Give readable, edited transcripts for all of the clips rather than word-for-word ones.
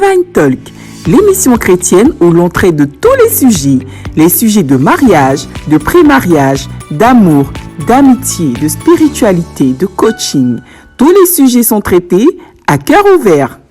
Divine Talk, l'émission chrétienne où l'on traite de tous les sujets de mariage, de pré-mariage, d'amour, d'amitié, de spiritualité, de coaching. Tous les sujets sont traités à cœur ouvert.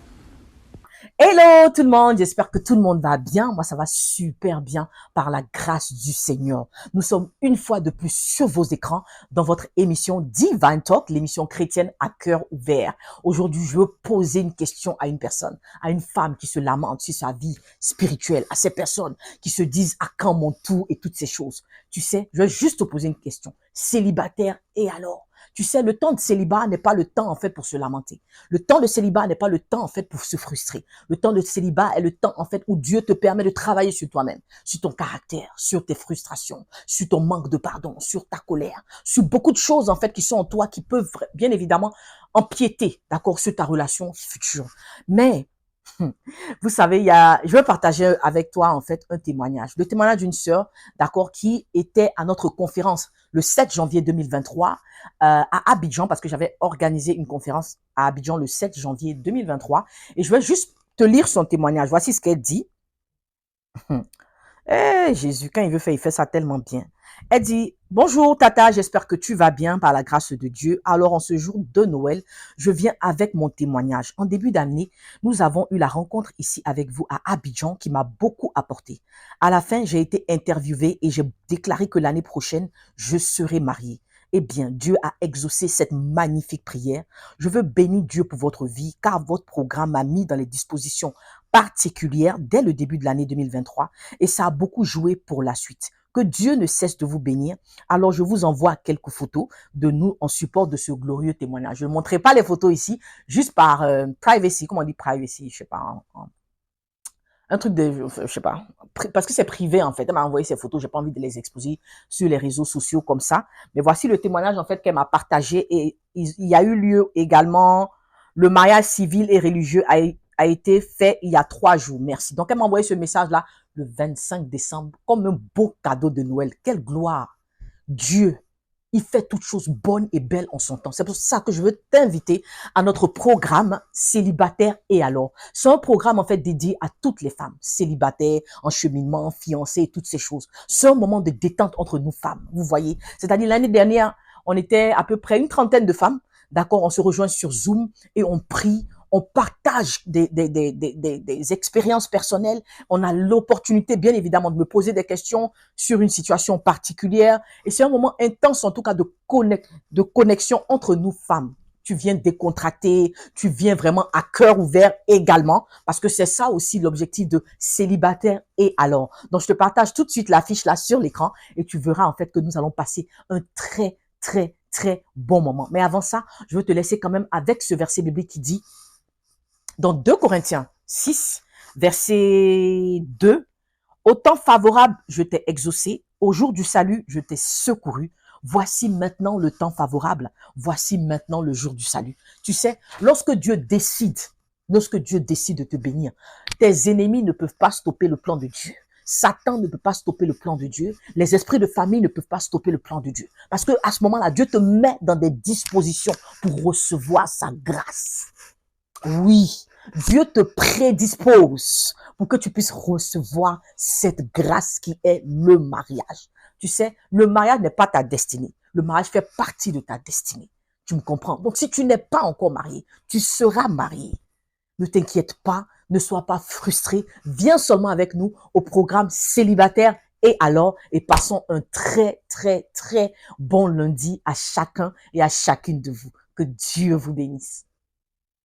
Hello tout le monde, j'espère que tout le monde va bien. Moi, ça va super bien par la grâce du Seigneur. Nous sommes une fois de plus sur vos écrans dans votre émission Divine Talk, l'émission chrétienne à cœur ouvert. Aujourd'hui, je veux poser une question à une personne, à une femme qui se lamente sur sa vie spirituelle, à ces personnes qui se disent à quand mon tour et toutes ces choses. Tu sais, je vais juste te poser une question. Célibataire et alors? Tu sais, le temps de célibat n'est pas le temps, en fait, pour se lamenter. Le temps de célibat n'est pas le temps, en fait, pour se frustrer. Le temps de célibat est le temps, en fait, où Dieu te permet de travailler sur toi-même, sur ton caractère, sur tes frustrations, sur ton manque de pardon, sur ta colère, sur beaucoup de choses, en fait, qui sont en toi, qui peuvent, bien évidemment, empiéter, d'accord, sur ta relation future. Mais, vous savez, je vais partager avec toi, en fait, un témoignage. Le témoignage d'une sœur, d'accord, qui était à notre conférence le 7 janvier 2023 à Abidjan, parce que j'avais organisé une conférence à Abidjan le 7 janvier 2023. Et je vais juste te lire son témoignage. Voici ce qu'elle dit. Eh, Jésus, quand il fait ça tellement bien. Elle dit, bonjour Tata, j'espère que tu vas bien par la grâce de Dieu. Alors en ce jour de Noël, je viens avec mon témoignage. En début d'année, nous avons eu la rencontre ici avec vous à Abidjan qui m'a beaucoup apporté. À la fin, j'ai été interviewée et j'ai déclaré que l'année prochaine, je serai mariée. Eh bien, Dieu a exaucé cette magnifique prière. Je veux bénir Dieu pour votre vie car votre programme m'a mis dans les dispositions particulières dès le début de l'année 2023 et ça a beaucoup joué pour la suite. Que Dieu ne cesse de vous bénir. Alors, je vous envoie quelques photos de nous en support de ce glorieux témoignage. Je ne montrerai pas les photos ici, juste par privacy. Comment on dit privacy? Je sais pas. Un truc de, je sais pas, parce que c'est privé en fait. Elle m'a envoyé ces photos, j'ai pas envie de les exposer sur les réseaux sociaux comme ça. Mais voici le témoignage en fait qu'elle m'a partagé et il y a eu lieu également, le mariage civil et religieux a été fait il y a 3 jours. Merci. Donc elle m'a envoyé ce message-là le 25 décembre comme un beau cadeau de Noël. Quelle gloire! Dieu, il fait toutes choses bonnes et belles en son temps. C'est pour ça que je veux t'inviter à notre programme Célibataire et alors. C'est un programme en fait dédié à toutes les femmes, célibataires, en cheminement, fiancées, toutes ces choses. C'est un moment de détente entre nous femmes, vous voyez. C'est-à-dire l'année dernière, on était à peu près une trentaine de femmes, d'accord, on se rejoint sur Zoom et on prie, on partage des expériences personnelles. On a l'opportunité, bien évidemment, de me poser des questions sur une situation particulière. Et c'est un moment intense, en tout cas, de connexion entre nous femmes. Tu viens décontracter, tu viens vraiment à cœur ouvert également, parce que c'est ça aussi l'objectif de célibataire et alors. Donc, je te partage tout de suite l'affiche là sur l'écran et tu verras en fait que nous allons passer un très, très, très bon moment. Mais avant ça, je veux te laisser quand même avec ce verset biblique qui dit, dans 2 Corinthiens 6, verset 2, « Au temps favorable, je t'ai exaucé, au jour du salut, je t'ai secouru. Voici maintenant le temps favorable, voici maintenant le jour du salut. » Tu sais, lorsque Dieu décide de te bénir, tes ennemis ne peuvent pas stopper le plan de Dieu. Satan ne peut pas stopper le plan de Dieu. Les esprits de famille ne peuvent pas stopper le plan de Dieu. Parce que à ce moment-là, Dieu te met dans des dispositions pour recevoir sa grâce. Oui, Dieu te prédispose pour que tu puisses recevoir cette grâce qui est le mariage. Tu sais, le mariage n'est pas ta destinée. Le mariage fait partie de ta destinée. Tu me comprends? Donc, si tu n'es pas encore marié, tu seras marié. Ne t'inquiète pas, ne sois pas frustré. Viens seulement avec nous au programme célibataire et alors, et passons un très, très, très bon lundi à chacun et à chacune de vous. Que Dieu vous bénisse.